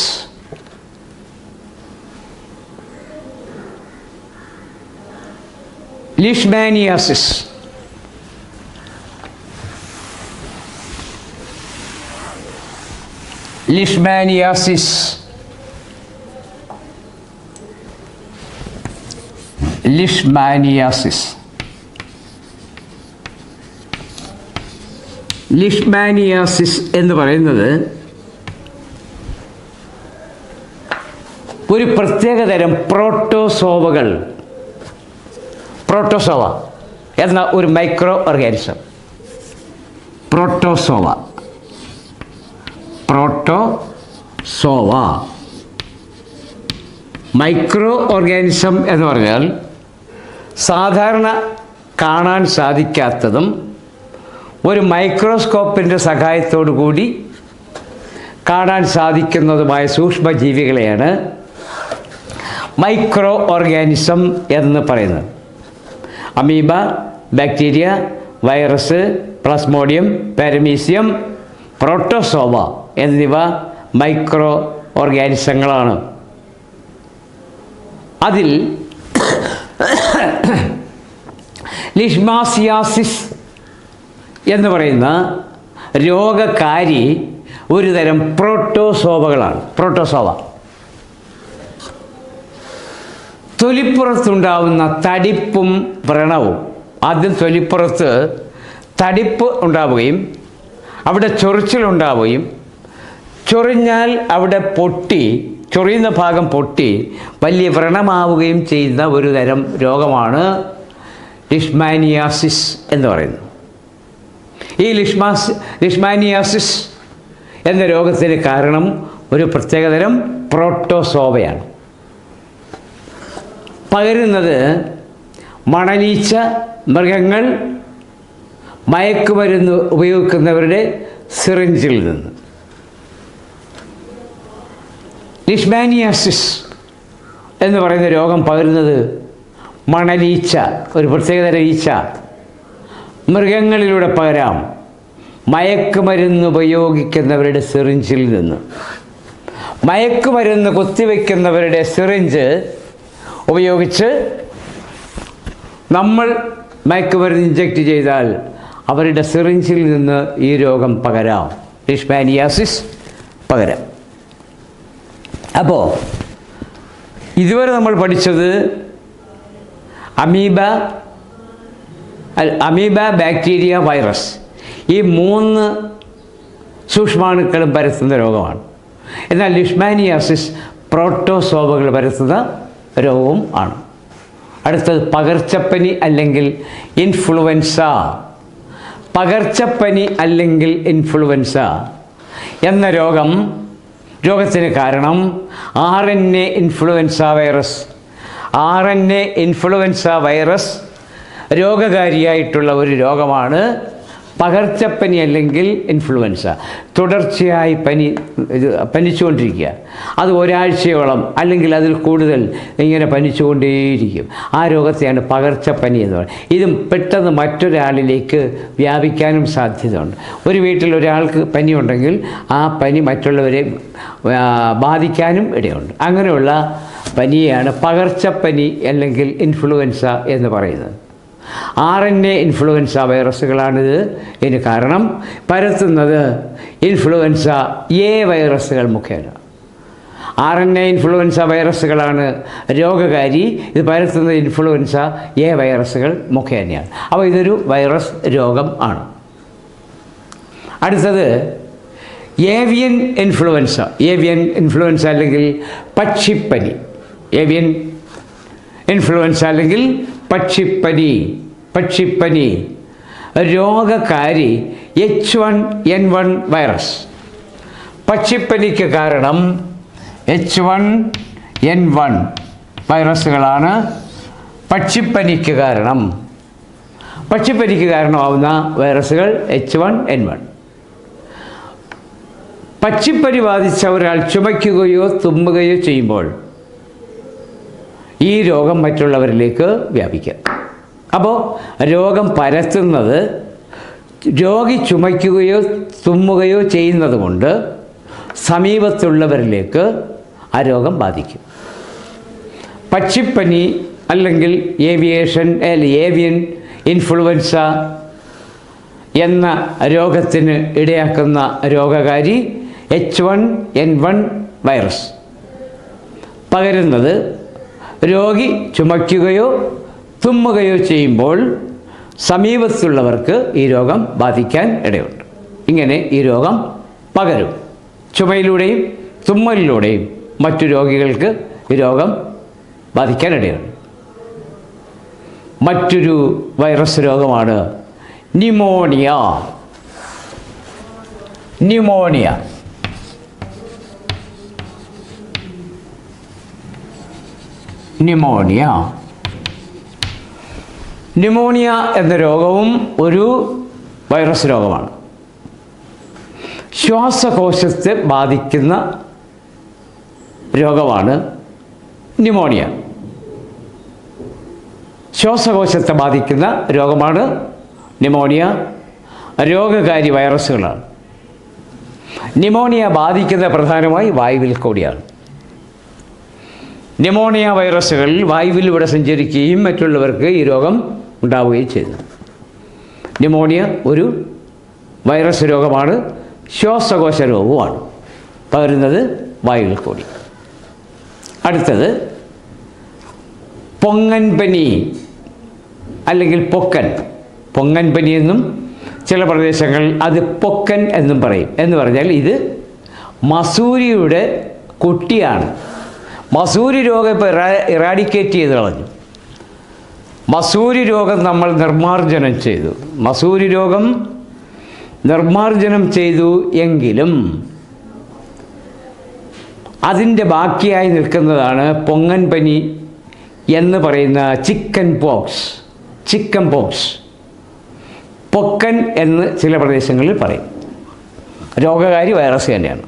ലിഷ്മാനിയാസിസ് എന്ന് പറയുന്നത് ഒരു പ്രത്യേകതരം പ്രോട്ടോസോവ എന്ന ഒരു micro organism. Protozoa micro organism എന്ന് പറഞ്ഞാൽ സാധാരണ കാണാൻ സാധിക്കാത്തതും ഒരു മൈക്രോസ്കോപ്പിൻ്റെ സഹായത്തോടു കൂടി കാണാൻ സാധിക്കുന്നതുമായ സൂക്ഷ്മജീവികളെയാണ് മൈക്രോ ഓർഗാനിസം എന്ന് പറയുന്നത്. Amoeba, bacteria, virus, Plasmodium, paramecium, protozoa എന്നിവ മൈക്രോ ഓർഗാനിസങ്ങളാണ്. അതിൽ ലിഷ്മാസിയാസിസ് എന്ന് പറയുന്ന രോഗകാരി ഒരു തരം പ്രോട്ടോസോവകളാണ്. തൊലിപ്പുറത്തുണ്ടാവുന്ന തടിപ്പും വ്രണവും. ആദ്യം തൊലിപ്പുറത്ത് തടിപ്പ് ഉണ്ടാവുകയും അവിടെ ചൊറിച്ചിലുണ്ടാവുകയും ചൊറിഞ്ഞാൽ അവിടെ ചൊറിയുന്ന ഭാഗം പൊട്ടി വലിയ വ്രണമാവുകയും ചെയ്യുന്ന ഒരു തരം രോഗമാണ് ലിഷ്മാനിയാസിസ് എന്ന് പറയുന്നത്. ഈ ലിഷ്മാനിയാസിസ് എന്ന രോഗത്തിന് കാരണം ഒരു പ്രത്യേകതരം പ്രോട്ടോസോവയാണ്. പകരുന്നത് മണലീച്ച, മൃഗങ്ങൾ, മയക്കുമരുന്ന് ഉപയോഗിക്കുന്നവരുടെ സിറിഞ്ചിൽ നിന്ന്. ലിഷ്മാനിയാസിസ് എന്ന് പറയുന്ന രോഗം പകരുന്നത് മണലീച്ച, ഒരു പ്രത്യേകതരം ഈച്ച, മൃഗങ്ങളിലൂടെ പകരാം. മയക്കുമരുന്ന് ഉപയോഗിക്കുന്നവരുടെ സിറിഞ്ചിൽ നിന്ന്. മയക്കുമരുന്ന് കുത്തിവെക്കുന്നവരുടെ സിറിഞ്ച് ഉപയോഗിച്ച് നമ്മൾ മയക്കുമരുന്ന് ഇഞ്ചക്റ്റ് ചെയ്താൽ അവരുടെ സിറിഞ്ചിൽ നിന്ന് ഈ രോഗം പകരാം, ലിഷ്മാനിയാസിസ് പകരാം. അപ്പോൾ ഇതുവരെ നമ്മൾ പഠിച്ചത് അമീബ, ബാക്ടീരിയ, വൈറസ്, ഈ 3 സൂക്ഷ്മാണുക്കളും പരത്തുന്ന രോഗമാണ്. എന്നാൽ ലിഷ്മാനിയാസിസ് പ്രോട്ടോസോവകൾ പരത്തുന്ന രോഗവും ആണ്. അടുത്തത് പകർച്ചപ്പനി അല്ലെങ്കിൽ ഇൻഫ്ലുവൻസ. പകർച്ചപ്പനി അല്ലെങ്കിൽ ഇൻഫ്ലുവൻസ എന്ന രോഗത്തിന് കാരണം RNA influenza virus. RNA influenza virus രോഗകാരിയായിട്ടുള്ള ഒരു രോഗമാണ് പകർച്ചപ്പനി അല്ലെങ്കിൽ ഇൻഫ്ലുവൻസ. തുടർച്ചയായി പനിച്ചുകൊണ്ടിരിക്കുക, അത് ഒരാഴ്ചയോളം അല്ലെങ്കിൽ അതിൽ കൂടുതൽ ഇങ്ങനെ പനിച്ചുകൊണ്ടേയിരിക്കും. ആ രോഗത്തെയാണ് പകർച്ചപ്പനി എന്ന് പറയുന്നത്. ഇതും പെട്ടെന്ന് മറ്റൊരാളിലേക്ക് വ്യാപിക്കാനും സാധ്യതയുണ്ട്. ഒരു വീട്ടിൽ ഒരാൾക്ക് പനിയുണ്ടെങ്കിൽ ആ പനി മറ്റുള്ളവരെ ബാധിക്കാനും ഇടയുണ്ട്. അങ്ങനെയുള്ള പനിയാണ് പകർച്ചപ്പനി അല്ലെങ്കിൽ ഇൻഫ്ലുവൻസ എന്ന് പറയുന്നത്. RNA ഇൻഫ്ലുവൻസ വൈറസുകളാണിത്. ഇതിന് കാരണം പരത്തുന്നത് ഇൻഫ്ലുവൻസ എ വൈറസുകൾ മുഖേന. RNA ഇൻഫ്ലുവൻസ വൈറസുകളാണ് രോഗകാരി. ഇത് പരത്തുന്നത് ഇൻഫ്ലുവൻസ എ വൈറസുകൾ മുഖേനയാണ്. അപ്പോൾ ഇതൊരു വൈറസ് രോഗം ആണ്. അടുത്തത് ഏവിയൻ ഇൻഫ്ലുവൻസ അല്ലെങ്കിൽ പക്ഷിപ്പനി. ഏവിയൻ ഇൻഫ്ലുവൻസ അല്ലെങ്കിൽ പക്ഷിപ്പനി രോഗകാരി H1N1 വൈറസ്. പക്ഷിപ്പനിക്ക് കാരണം H1N1 വൈറസുകളാണ്. പക്ഷിപ്പനിക്ക് കാരണമാവുന്ന വൈറസുകൾ H1N1. പക്ഷിപ്പനി ബാധിച്ച ഒരാൾ ചുമയ്ക്കുകയോ തുമ്മുകയോ ചെയ്യുമ്പോൾ ഈ രോഗം മറ്റുള്ളവരിലേക്ക് വ്യാപിക്കാം. അപ്പോൾ രോഗം പരത്തുന്നത് രോഗി ചുമയ്ക്കുകയോ തുമ്മുകയോ ചെയ്യുന്നത് കൊണ്ട് സമീപത്തുള്ളവരിലേക്ക് ആ രോഗം ബാധിക്കും. പക്ഷിപ്പനി അല്ലെങ്കിൽ ഏവിയൻ ഇൻഫ്ലുവൻസ എന്ന രോഗത്തിന് ഇടയാക്കുന്ന രോഗകാരി H1N1 വൈറസ്. പകരുന്നത് രോഗി ചുമയ്ക്കുകയോ തുമ്മുകയോ ചെയ്യുമ്പോൾ സമീപത്തുള്ളവർക്ക് ഈ രോഗം ബാധിക്കാൻ ഇടയുണ്ട്. ഇങ്ങനെ ഈ രോഗം പകരും. ചുമയിലൂടെയും തുമ്മലിലൂടെയും മറ്റു രോഗികൾക്ക് ഈ രോഗം ബാധിക്കാൻ ഇടയുണ്ട്. മറ്റൊരു വൈറസ് രോഗമാണ് ന്യൂമോണിയ. ന്യൂമോണിയ എന്ന രോഗവും ഒരു വൈറസ് രോഗമാണ്. ശ്വാസകോശത്തെ ബാധിക്കുന്ന രോഗമാണ് ന്യൂമോണിയ. ശ്വാസകോശത്തെ ബാധിക്കുന്ന രോഗമാണ് ന്യൂമോണിയ. രോഗകാരി വൈറസുകളാണ്. ന്യൂമോണിയ ബാധിക്കുന്ന പ്രധാനമായി വായുവിൽ കൂടിയാണ്. ന്യൂമോണിയ വൈറസുകൾ വായുവിലൂടെ സഞ്ചരിക്കുകയും മറ്റുള്ളവർക്ക് ഈ രോഗം ഉണ്ടാവുകയും ചെയ്തു. ന്യൂമോണിയ ഒരു വൈറസ് രോഗമാണ്. ശ്വാസകോശ രോഗവുമാണ്. പകരുന്നത് വായുവിൽ കൂടി. അടുത്തത് പൊങ്ങൻപനി അല്ലെങ്കിൽ പൊങ്ങൻ പനി എന്നും ചില പ്രദേശങ്ങൾ അത് പൊക്കൻ എന്നും പറയും. എന്ന് പറഞ്ഞാൽ ഇത് മസൂരിയുടെ കുട്ടിയാണ്. മസൂരി രോഗം ഇപ്പോൾ ഇറാഡിക്കേറ്റ് ചെയ്ത് കളഞ്ഞു. മസൂരി രോഗം നമ്മൾ നിർമ്മാർജ്ജനം ചെയ്തു. മസൂരി രോഗം നിർമ്മാർജ്ജനം ചെയ്തു എങ്കിലും അതിൻ്റെ ബാക്കിയായി നിൽക്കുന്നതാണ് പൊങ്ങൻ പനി എന്ന് പറയുന്ന ചിക്കൻ പോക്സ്. പൊക്കൻ എന്ന് ചില പ്രദേശങ്ങളിൽ പറയും. രോഗകാരി വൈറസ് തന്നെയാണ്.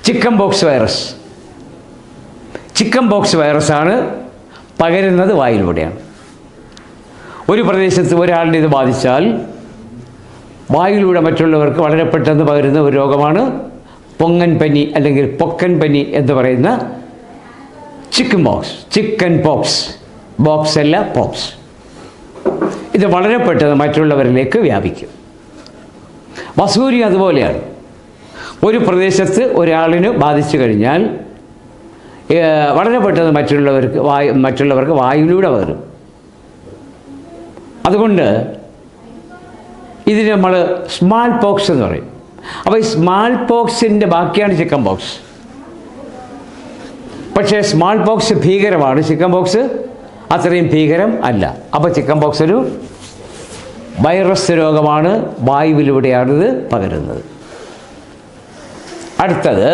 Chicken pox virus. Chicken pox വൈറസാണ് പകരുന്നത് വായിലൂടെയാണ്. ഒരു പ്രദേശത്ത് ഒരാളിനെ ഇത് ബാധിച്ചാൽ വായിലൂടെ മറ്റുള്ളവർക്ക് വളരെ പെട്ടെന്ന് പകരുന്ന ഒരു രോഗമാണ് പൊങ്ങൻ പനി അല്ലെങ്കിൽ പൊക്കൻ പനി എന്ന് പറയുന്ന chicken pox. Chicken pox, box അല്ല പോക്സ്. ഇത് വളരെ പെട്ടെന്ന് മറ്റുള്ളവരിലേക്ക് വ്യാപിക്കും. വസൂരി അതുപോലെയാണ്. ഒരു പ്രദേശത്ത് ഒരാളിന് ബാധിച്ചു കഴിഞ്ഞാൽ വളരെ പെട്ടെന്ന് മറ്റുള്ളവർക്ക് വായുവിലൂടെ പകരും. അതുകൊണ്ട് ഇതിന് നമ്മൾ സ്മാൾ പോക്സ് എന്ന് പറയും. അപ്പോൾ ഈ സ്മാൾ പോക്സിൻ്റെ ബാക്കിയാണ് ചിക്കൻ പോക്സ്. പക്ഷേ സ്മാൾ പോക്സ് ഭീകരമാണ്, ചിക്കൻ പോക്സ് അത്രയും ഭീകരം അല്ല. അപ്പോൾ ചിക്കൻ പോക്സ് ഒരു വൈറസ് രോഗമാണ്, വായുവിലൂടെയാണിത് പകരുന്നത്. അടുത്തത്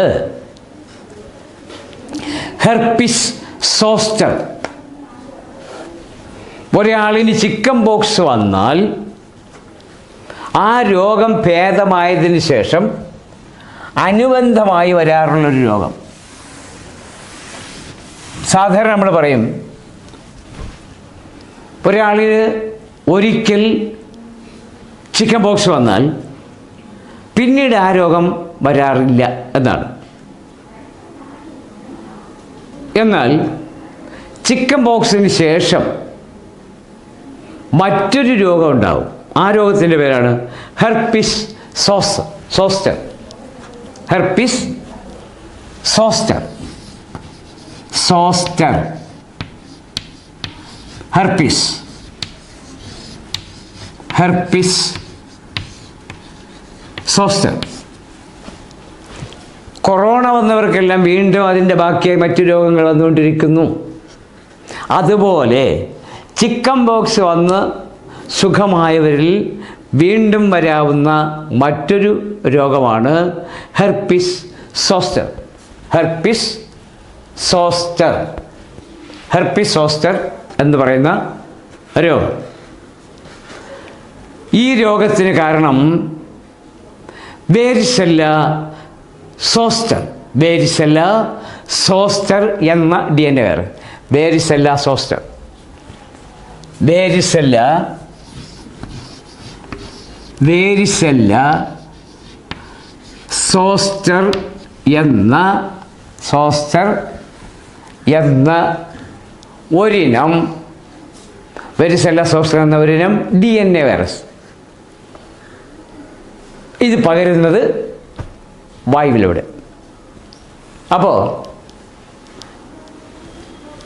ഹെർപ്പിസ് സോസ്റ്റർ. ഒരാളിന് ചിക്കൻ പോക്സ് വന്നാൽ ആ രോഗം ഭേദമായതിന് ശേഷം അനുബന്ധമായി വരാറുള്ളൊരു രോഗം. സാധാരണ നമ്മൾ പറയും ഒരാളിന് ഒരിക്കൽ ചിക്കൻ പോക്സ് വന്നാൽ പിന്നീട് ആ രോഗം വരാറില്ല എന്നാണ്. എന്നാൽ ചിക്കൻ പോക്സിന് ശേഷം മറ്റൊരു രോഗം ഉണ്ടാവും. ആ രോഗത്തിൻ്റെ പേരാണ് herpes zoster. Herpes zoster. Herpes zoster. Corona വന്നവർക്കെല്ലാം വീണ്ടും അതിൻ്റെ ബാക്കിയായി മറ്റു രോഗങ്ങൾ വന്നുകൊണ്ടിരിക്കുന്നു. അതുപോലെ ചിക്കൻ പോക്സ് വന്ന് സുഖമായവരിൽ വീണ്ടും വരാവുന്ന മറ്റൊരു രോഗമാണ് ഹെർപ്പിസ് സോസ്റ്റർ. ഹെർപ്പിസ് സോസ്റ്റർ എന്ന് പറയുന്ന രോഗം. ഈ രോഗത്തിന് കാരണം വേരിസെല്ല സോസ്റ്റർ എന്ന DNA വൈറസ്. വേരിസെല്ല സോസ്റ്റർ എന്ന ഒരിനം വെരിസെല്ല സോസ്റ്റർ എന്ന ഒരിനം DNA വൈറസ്. ഇത് പകരുന്നത് വായുവിലൂടെ. അപ്പോൾ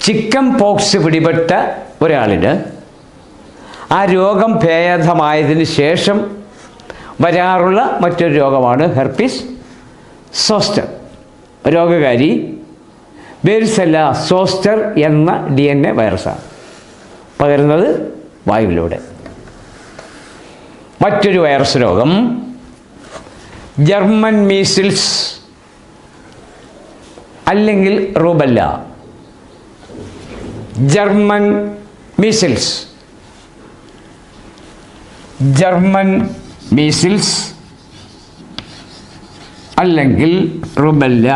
ചിക്കൻ പോക്സ് പിടിപെട്ട ഒരാളിന് ആ രോഗം ഭേദമായതിന് ശേഷം വരാറുള്ള മറ്റൊരു രോഗമാണ് ഹെർപ്പിസ് സോസ്റ്റർ. രോഗകാരി വെരിസെല്ല സോസ്റ്റർ എന്ന DNA വൈറസാണ്. പകരുന്നത് വായുവിലൂടെ. മറ്റൊരു വൈറസ് രോഗം ജർമ്മൻ മീസിൽസ് അല്ലെങ്കിൽ റുബെല്ല. ജർമ്മൻ മീസിൽസ് അല്ലെങ്കിൽ റുബെല്ല.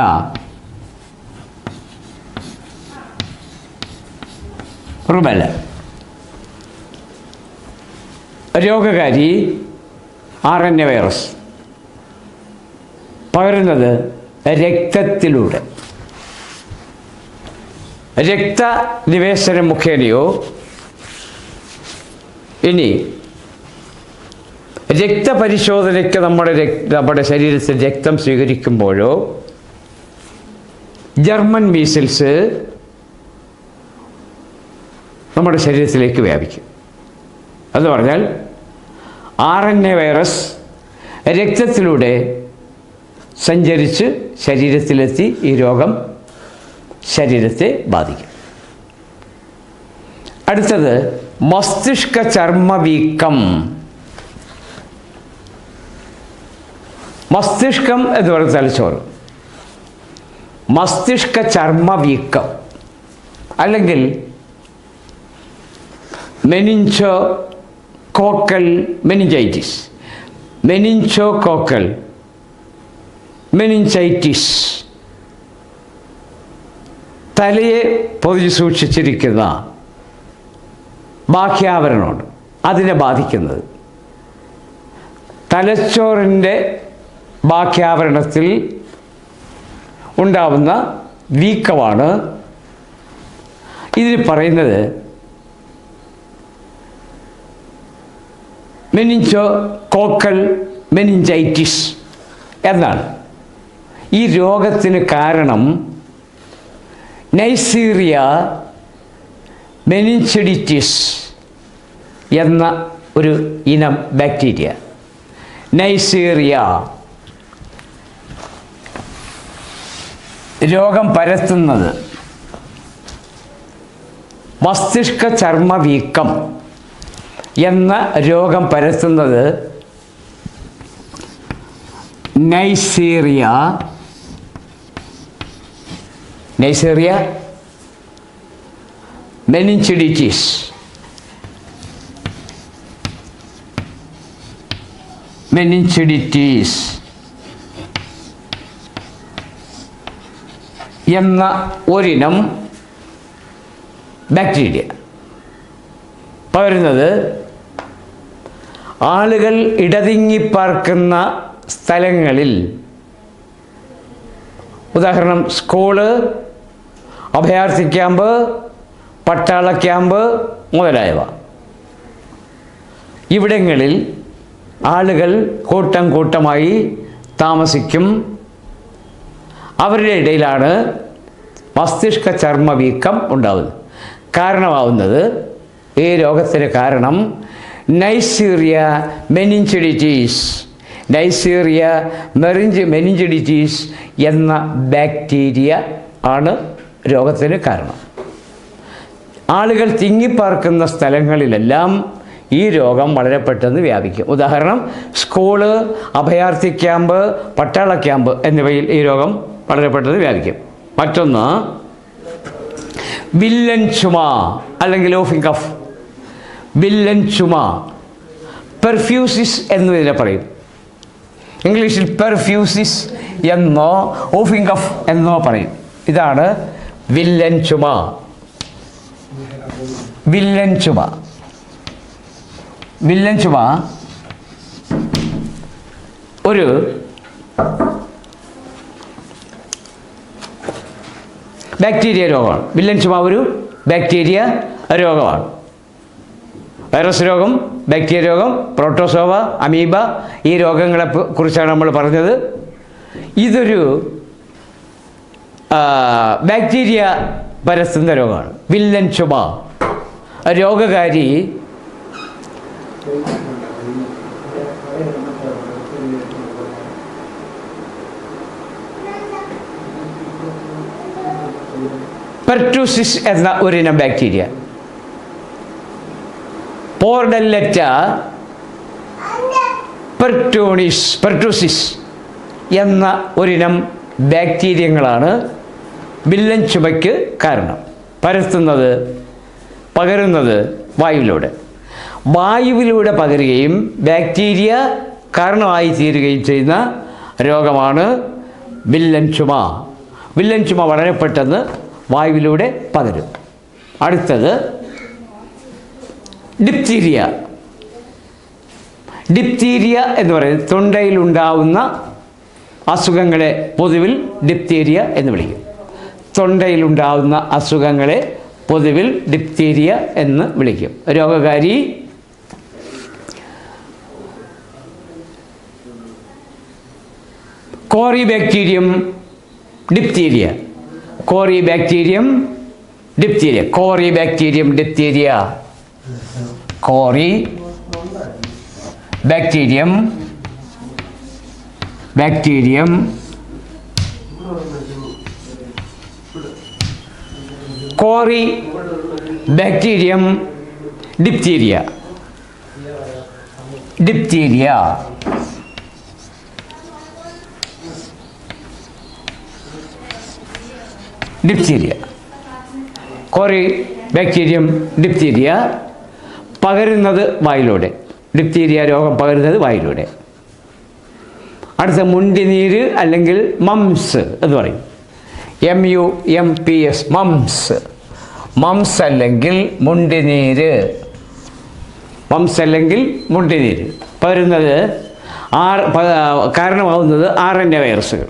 രോഗകാരി RNA virus. പകരുന്നത് രക്തത്തിലൂടെ. രക്തനിവേശനം മുഖേനയോ ഇനി രക്തപരിശോധനയ്ക്ക് നമ്മുടെ ശരീരത്തിൽ രക്തം സ്വീകരിക്കുമ്പോഴോ ജർമ്മൻ മീസിൽസ് നമ്മുടെ ശരീരത്തിലേക്ക് വ്യാപിക്കും. എന്ന് പറഞ്ഞാൽ RNA വൈറസ് രക്തത്തിലൂടെ സഞ്ചരിച്ച് ശരീരത്തിലെത്തി ഈ രോഗം ശരീരത്തെ ബാധിക്കും. അടുത്തത് മസ്തിഷ്ക ചർമ്മവീക്കം. മസ്തിഷ്കം എന്ന് പറയുന്ന തലച്ചോറ്. മസ്തിഷ്ക ചർമ്മവീക്കം അല്ലെങ്കിൽ മെനിഞ്ചോകോക്കൽ മെനിഞ്ചൈറ്റിസ് തലയെ പൊതിഞ്ഞു സൂക്ഷിച്ചിരിക്കുന്ന ബാഹ്യാവരണമുണ്ട്, അതിനെ ബാധിക്കുന്നത്. തലച്ചോറിൻ്റെ ബാഹ്യാവരണത്തിൽ ഉണ്ടാവുന്ന വീക്കമാണ് ഇതിൽ പറയുന്നത് മെനിഞ്ചോകോക്കൽ മെനിഞ്ചൈറ്റിസ് എന്നാണ്. ഈ രോഗത്തിന് കാരണം നൈസീറിയ മെനിഞ്ചിഡിറ്റിസ് എന്ന ഒരു ഇനം ബാക്ടീരിയ. നൈസീറിയ രോഗം പരത്തുന്നത് മസ്തിഷ്ക ചർമ്മ വീക്കം എന്ന രോഗം പരത്തുന്നത് നൈസീറിയ മെനിഞ്ചിഡിറ്റിസ് എന്ന ഒരിനം ബാക്ടീരിയ. പകരുന്നത് ആളുകൾ ഇടതിങ്ങിപ്പാർക്കുന്ന സ്ഥലങ്ങളിൽ, ഉദാഹരണം സ്കൂള്, അഭയാർത്ഥി ക്യാമ്പ്, പട്ടാള ക്യാമ്പ് മുതലായവ. ഇവിടങ്ങളിൽ ആളുകൾ കൂട്ടം കൂട്ടമായി താമസിക്കും. അവരുടെ ഇടയിലാണ് മസ്തിഷ്ക ചർമ്മ വീക്കം ഉണ്ടാകുന്നത്. കാരണമാവുന്നത്, ഈ രോഗത്തിന് കാരണം നൈസീറിയ മെനിഞ്ചിഡിറ്റീസ് എന്ന ബാക്ടീരിയ ആണ് രോഗത്തിന് കാരണം. ആളുകൾ തിങ്ങിപ്പാർക്കുന്ന സ്ഥലങ്ങളിലെല്ലാം ഈ രോഗം വളരെ പെട്ടെന്ന് വ്യാപിക്കും. ഉദാഹരണം സ്കൂള്, അഭയാർത്ഥി ക്യാമ്പ്, പട്ടാള ക്യാമ്പ് എന്നിവയിൽ ഈ രോഗം വളരെ പെട്ടെന്ന് വ്യാപിക്കും. മറ്റൊന്ന് വില്ലൻ ചുമ അല്ലെങ്കിൽ ഓഫിംഗ് കഫ്. വില്ലൻ ചുമ പെർഫ്യൂസിസ് എന്നതിനെ പറയും. ഇംഗ്ലീഷിൽ പെർഫ്യൂസിസ് എന്നോ ഓഫിംഗ് കഫ് എന്നോ പറയും. ഇതാണ് വില്ലൻ ചുമ. വില്ലൻ ചുമ ഒരു ബാക്ടീരിയ രോഗമാണ്. വില്ലൻ ചുമ ഒരു ബാക്ടീരിയ രോഗമാണ്. വൈറസ് രോഗം, ബാക്ടീരിയ രോഗം, പ്രോട്ടോസോവ, അമീബ, ഈ രോഗങ്ങളെ കുറിച്ചാണ് നമ്മൾ പറഞ്ഞത്. ഇതൊരു ബാക്ടീരിയ പരത്തുന്ന രോഗമാണ് വില്ലൻ ചുമ. രോഗകാരി പെർട്ടൂസിസ് എന്ന ഒരിനം ബാക്ടീരിയ. പോർഡല്ലറ്റ പെർട്ടൂസിസ് എന്ന ഒരിനം ബാക്ടീരിയങ്ങളാണ് വില്ലൻ ചുമയ്ക്ക് കാരണം. പകരുന്നത് വായുവിലൂടെ പകരുകയും ബാക്ടീരിയ കാരണമായി തീരുകയും ചെയ്യുന്ന രോഗമാണ് വില്ലൻ ചുമ. വില്ലൻ ചുമ വളരെ പെട്ടെന്ന് വായുവിലൂടെ പകരും. അടുത്തത് ഡിപ്തീരിയ. ഡിപ്തീരിയ എന്ന് പറയുന്നത് തൊണ്ടയിലുണ്ടാവുന്ന അസുഖങ്ങളെ പൊതുവിൽ ഡിപ്തീരിയ എന്ന് വിളിക്കും. തൊണ്ടയിലുണ്ടാവുന്ന അസുഖങ്ങളെ പൊതുവിൽ ഡിപ്തീരിയ എന്ന് വിളിക്കും. രോഗകാരി കോറിബാക്ടീരിയം ഡിപ്തീരിയ. കോറിബാക്ടീരിയം ഡിപ്തീരിയ. കോറിബാക്ടീരിയം ഡിപ്തീരിയ. കോറിബാക്ടീരിയം ഡിപ്തീരിയ പകരുന്നത് വായിലൂടെ. ഡിപ്തീരിയ രോഗം പകരുന്നത് വായിലൂടെ. അടുത്ത മുണ്ടിനീര് അല്ലെങ്കിൽ മംസ് എന്ന് പറയും. MUMPS, moms. മംസ് അല്ലെങ്കിൽ മുണ്ടിനീര്. മംസ് അല്ലെങ്കിൽ മുണ്ടിനീര് പകരുന്നത് കാരണമാവുന്നത് RNA വൈറസുകൾ.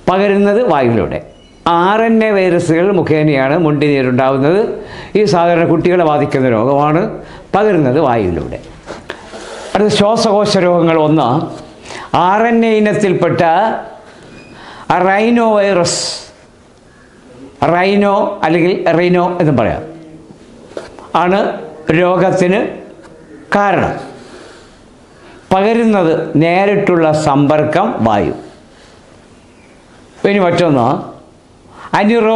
പകരുന്നത് വായുവിലൂടെ. RNA വൈറസുകൾ മുഖേനയാണ് മുണ്ടിനീരുണ്ടാവുന്നത്. ഈ സാധാരണ കുട്ടികളെ ബാധിക്കുന്ന രോഗമാണ്. പകരുന്നത് വായുവിലൂടെ. അടുത്ത ശ്വാസകോശ രോഗങ്ങൾ. ഒന്ന്, RNA ഇനത്തിൽപ്പെട്ട റൈനോ വൈറസ്. റൈനോ അല്ലെങ്കിൽ റൈനോ എന്നും പറയാം, ആണ് രോഗത്തിന് കാരണം. പകരുന്നത് നേരിട്ടുള്ള സമ്പർക്കം വായു. ഇനി മറ്റൊന്ന് അഡിനോ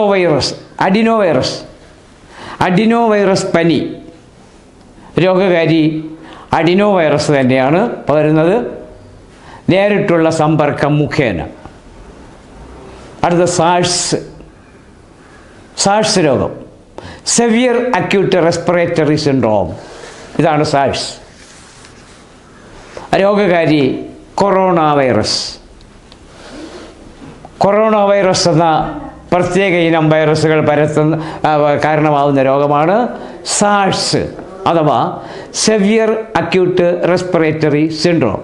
വൈറസ് പനി. രോഗകാരി അഡിനോ വൈറസ് തന്നെയാണ്. പകരുന്നത് നേരിട്ടുള്ള സമ്പർക്കം മുഖേന. അടുത്ത സാഴ്സ് രോഗം. Xavier acute respiratory syndrome. ഇതാണ് സാഴ്സ്. രോഗകാരി കൊറോണ വൈറസ് എന്ന പ്രത്യേക ഇനം വൈറസുകൾ കാരണമാവുന്ന രോഗമാണ് സാഴ്സ് അഥവാ സെവിയർ അക്യൂട്ട് റെസ്പിറേറ്ററി സിൻഡ്രോം.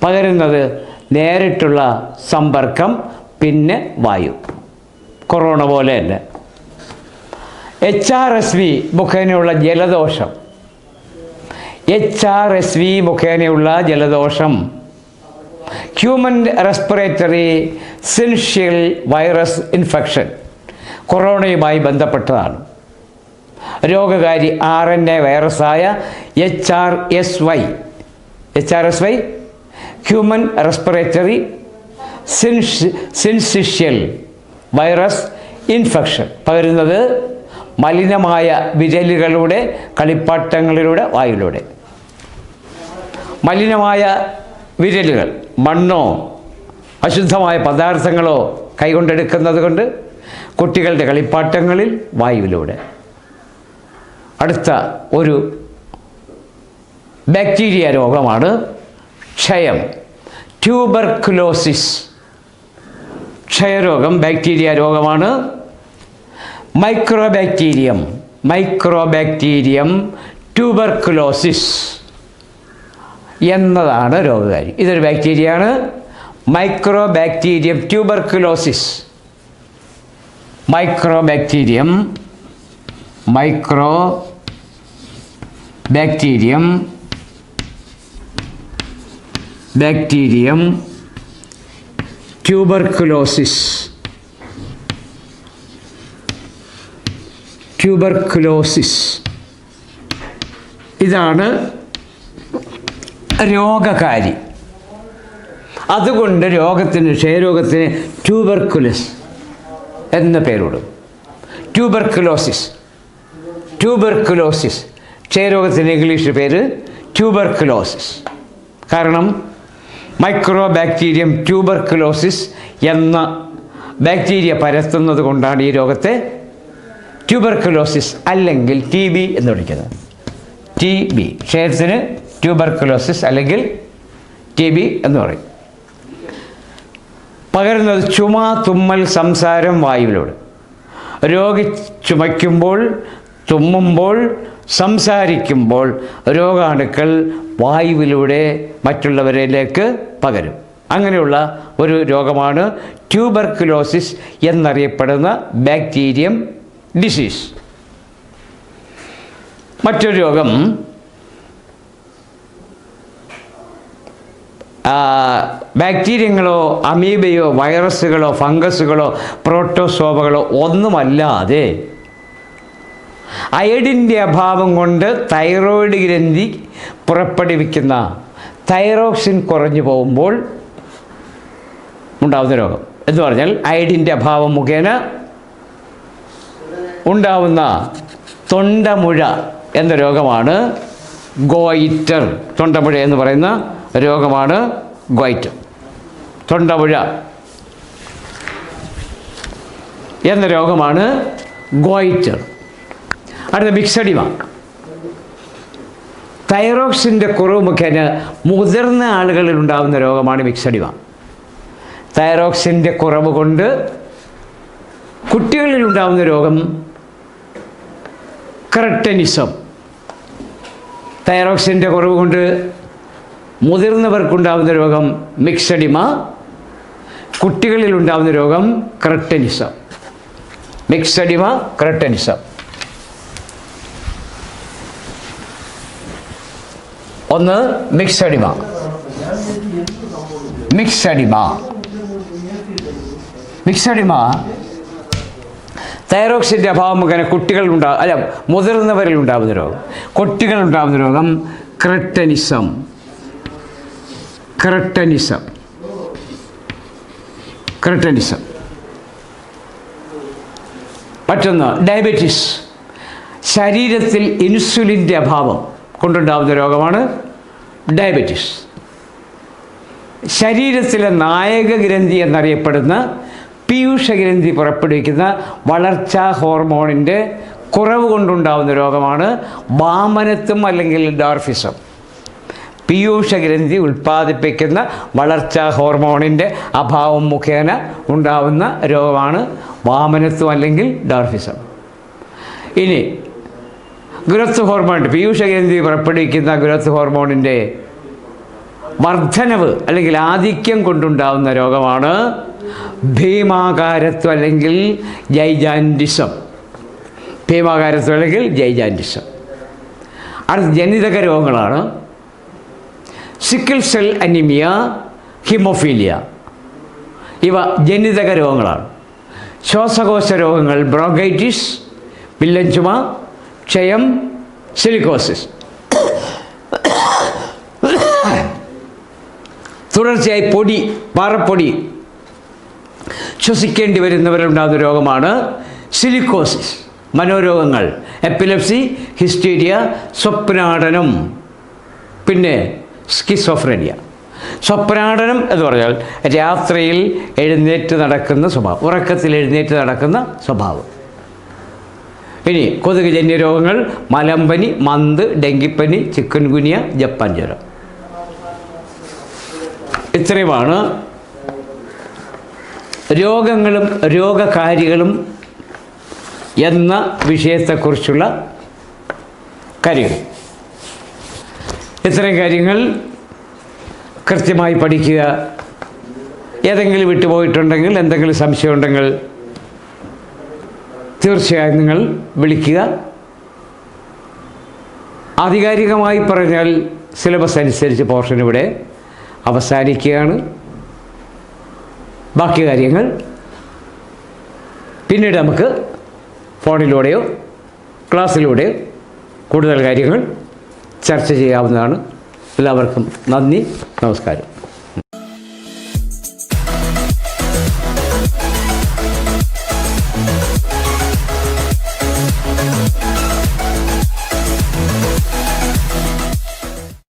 പകരുന്നത് നേരിട്ടുള്ള സമ്പർക്കം, പിന്നെ വായു. കൊറോണ പോലെ തന്നെ. HRSV മുഖേനയുള്ള ജലദോഷം. Human respiratory syncytial virus infection കൊറോണയുമായി ബന്ധപ്പെട്ടതാണ്. രോഗകാരി RNA വൈറസായ HRSY human respiratory syncytial virus infection. പകരുന്നത് മലിനമായ വിരലുകളുടെ, കളിപ്പാട്ടങ്ങളിലൂടെ, വായുവിലൂടെ. മലിനമായ വിരലുകൾ, മണ്ണോ അശുദ്ധമായ പദാർത്ഥങ്ങളോ കൈകൊണ്ടെടുക്കുന്നത് കൊണ്ട് കുട്ടികളുടെ കളിപ്പാട്ടങ്ങളിൽ, വായുവിലൂടെ. അടുത്ത ഒരു ബാക്ടീരിയ രോഗമാണ് ക്ഷയം, ട്യൂബർക്കുലോസിസ്. ക്ഷയരോഗം ബാക്ടീരിയ രോഗമാണ്. മൈക്രോബാക്ടീരിയം ട്യൂബർക്കുലോസിസ് എന്നതാണ് രോഗകാരി. ഇതൊരു ബാക്ടീരിയയാണ്. Mycobacterium tuberculosis. Mycobacterium tuberculosis. ഇതാണ് രോഗകാരി. അതുകൊണ്ട് ക്ഷയരോഗത്തിന് ട്യൂബർക്കുലസ് എന്ന പേരോടും. ട്യൂബർക്കുലോസിസ് ക്ഷയരോഗത്തിൻ്റെ ഇംഗ്ലീഷ് പേര് ട്യൂബർക്കുലോസിസ്. കാരണം മൈക്രോബാക്ടീരിയം ട്യൂബർക്കുലോസിസ് എന്ന ബാക്ടീരിയ പരത്തുന്നത് കൊണ്ടാണ് ഈ രോഗത്തെ ട്യൂബർക്കുലോസിസ് അല്ലെങ്കിൽ TB എന്ന് വിളിക്കുന്നത്. TB ക്ഷയത്തിന് ട്യൂബർക്കുലോസിസ് അല്ലെങ്കിൽ TB എന്ന് പറയും. പകരുന്നത് ചുമ, തുമ്മൽ, സംസാരം, വായുവിലൂടെ. രോഗി ചുമയ്ക്കുമ്പോൾ, തുമ്മുമ്പോൾ, സംസാരിക്കുമ്പോൾ രോഗാണുക്കൾ വായുവിലൂടെ മറ്റുള്ളവരിലേക്ക് പകരും. അങ്ങനെയുള്ള ഒരു രോഗമാണ് ട്യൂബർക്കുലോസിസ് എന്നറിയപ്പെടുന്ന ബാക്ടീരിയം ഡിസീസ്. മറ്റൊരു രോഗം ബാക്ടീരിയങ്ങളോ അമീബയോ വൈറസുകളോ ഫംഗസുകളോ പ്രോട്ടോസോവകളോ ഒന്നുമല്ലാതെ അയഡിൻ്റെ അഭാവം കൊണ്ട് തൈറോയ്ഡ് ഗ്രന്ഥി പുറപ്പെടുവിക്കുന്ന തൈറോക്സിൻ കുറഞ്ഞു പോകുമ്പോൾ ഉണ്ടാകുന്ന രോഗം എന്ന് പറഞ്ഞാൽ അയഡിൻ്റെ അഭാവം മുഖേന ഉണ്ടാവുന്ന തൊണ്ടമുഴ എന്ന രോഗമാണ് ഗോയിറ്റർ. തൊണ്ടമുഴ എന്ന് പറയുന്ന രോഗമാണ് ഗോയിറ്റർ. തൊണ്ടമുഴ എന്ന രോഗമാണ് ഗോയിറ്റർ. അടുത്ത മിക്സഡിമ. തൈറോക്സിൻ്റെ കുറവ് മുഖേന മുതിർന്ന ആളുകളിൽ ഉണ്ടാകുന്ന രോഗമാണ് മിക്സഡിമ. തൈറോക്സിൻ്റെ കുറവ് കൊണ്ട് കുട്ടികളിൽ ഉണ്ടാകുന്ന രോഗം ക്രെറ്റനിസം. തൈറോക്സിൻ്റെ കുറവ് കൊണ്ട് മുതിർന്നവർക്കുണ്ടാകുന്ന രോഗം മിക്സഡിമ. കുട്ടികളിൽ ഉണ്ടാകുന്ന രോഗം ക്രെറ്റനിസം. മിക്സഡിമ, ക്രെറ്റനിസം. ഒന്ന് മിക്സഡിമ. തൈറോക്സിൻ്റെ അഭാവം മുഖേന മുതിർന്നവരിൽ ഉണ്ടാകുന്ന രോഗം, കുട്ടികളുണ്ടാകുന്ന രോഗം ക്രെറ്റനിസം. മറ്റൊന്ന് ഡയബറ്റീസ്. ശരീരത്തിൽ ഇൻസുലിൻ്റെ അഭാവം കൊണ്ടുണ്ടാകുന്ന രോഗമാണ് ഡയബറ്റീസ്. ശരീരത്തിലെ നായകഗ്രന്ഥി എന്നറിയപ്പെടുന്ന പീയൂഷഗ്രന്ഥി പുറപ്പെടുവിക്കുന്ന വളർച്ചാ ഹോർമോണിൻ്റെ കുറവ് കൊണ്ടുണ്ടാകുന്ന രോഗമാണ് വാമനത്വം അല്ലെങ്കിൽ ഡോർഫിസം. പീയൂഷഗ്രന്ഥി ഉൽപ്പാദിപ്പിക്കുന്ന വളർച്ചാ ഹോർമോണിൻ്റെ അഭാവം മുഖേന ഉണ്ടാകുന്ന രോഗമാണ് വാമനത്വം അല്ലെങ്കിൽ ഡോർഫിസം. ഇനി ഗ്രോത്ത് ഹോർമോൺ, പീയൂഷഗ്രന്ഥി പുറപ്പെടുവിക്കുന്ന ഗ്രോത്ത് ഹോർമോണിൻ്റെ വർധനവ് അല്ലെങ്കിൽ ആധിക്യം കൊണ്ടുണ്ടാകുന്ന രോഗമാണ് ഭീമാകാരത്വം അല്ലെങ്കിൽ ജൈജാൻറ്റിസം. അടുത്ത ജനിതക രോഗങ്ങളാണ് സിക്കിൾ സെൽ അനീമിയ, ഹിമോഫീലിയ. ഇവ ജനിതക രോഗങ്ങളാണ്. ശ്വാസകോശ രോഗങ്ങൾ ബ്രോങ്കൈറ്റിസ്, വില്ലൻ ചുമ, ക്ഷയം, സിലിക്കോസിസ്. തുടർച്ചയായി പാറപ്പൊടി ശ്വസിക്കേണ്ടി വരുന്നവരുണ്ടാകുന്ന രോഗമാണ് സിലിക്കോസിസ്. മനോരോഗങ്ങൾ എപ്പിലെപ്സി, ഹിസ്റ്റീരിയ, സ്വപ്നാടനം, പിന്നെ സ്കിസോഫ്രനിയ. സ്വപ്നാടനം എന്ന് പറഞ്ഞാൽ രാത്രിയിൽ ഉറക്കത്തിൽ എഴുന്നേറ്റ് നടക്കുന്ന സ്വഭാവം. ഇനി കൊതുകുജന്യ രോഗങ്ങൾ മലമ്പനി, മന്ത്, ഡെങ്കിപ്പനി, ചിക്കൻ ഗുനിയ, ജപ്പാൻ ജ്വരം. ഇത്രയുമാണ് രോഗങ്ങളും രോഗകാരികളും എന്ന വിഷയത്തെക്കുറിച്ചുള്ള കാര്യങ്ങൾ. ഇത്തരം കാര്യങ്ങൾ കൃത്യമായി പഠിക്കുക. ഏതെങ്കിലും വിട്ടുപോയിട്ടുണ്ടെങ്കിൽ, എന്തെങ്കിലും സംശയമുണ്ടെങ്കിൽ തീർച്ചയായും നിങ്ങൾ വിളിക്കുക. ആധികാരികമായി പറഞ്ഞാൽ സിലബസ് അനുസരിച്ച് പോർഷൻ ഇവിടെ അവസാനിക്കുകയാണ്. ബാക്കി കാര്യങ്ങൾ പിന്നീട് നമുക്ക് ഫോണിലൂടെയോ ക്ലാസ്സിലൂടെയോ കൂടുതൽ കാര്യങ്ങൾ ചർച്ച ചെയ്യാവുന്നതാണ്. എല്ലാവർക്കും നന്ദി, നമസ്കാരം.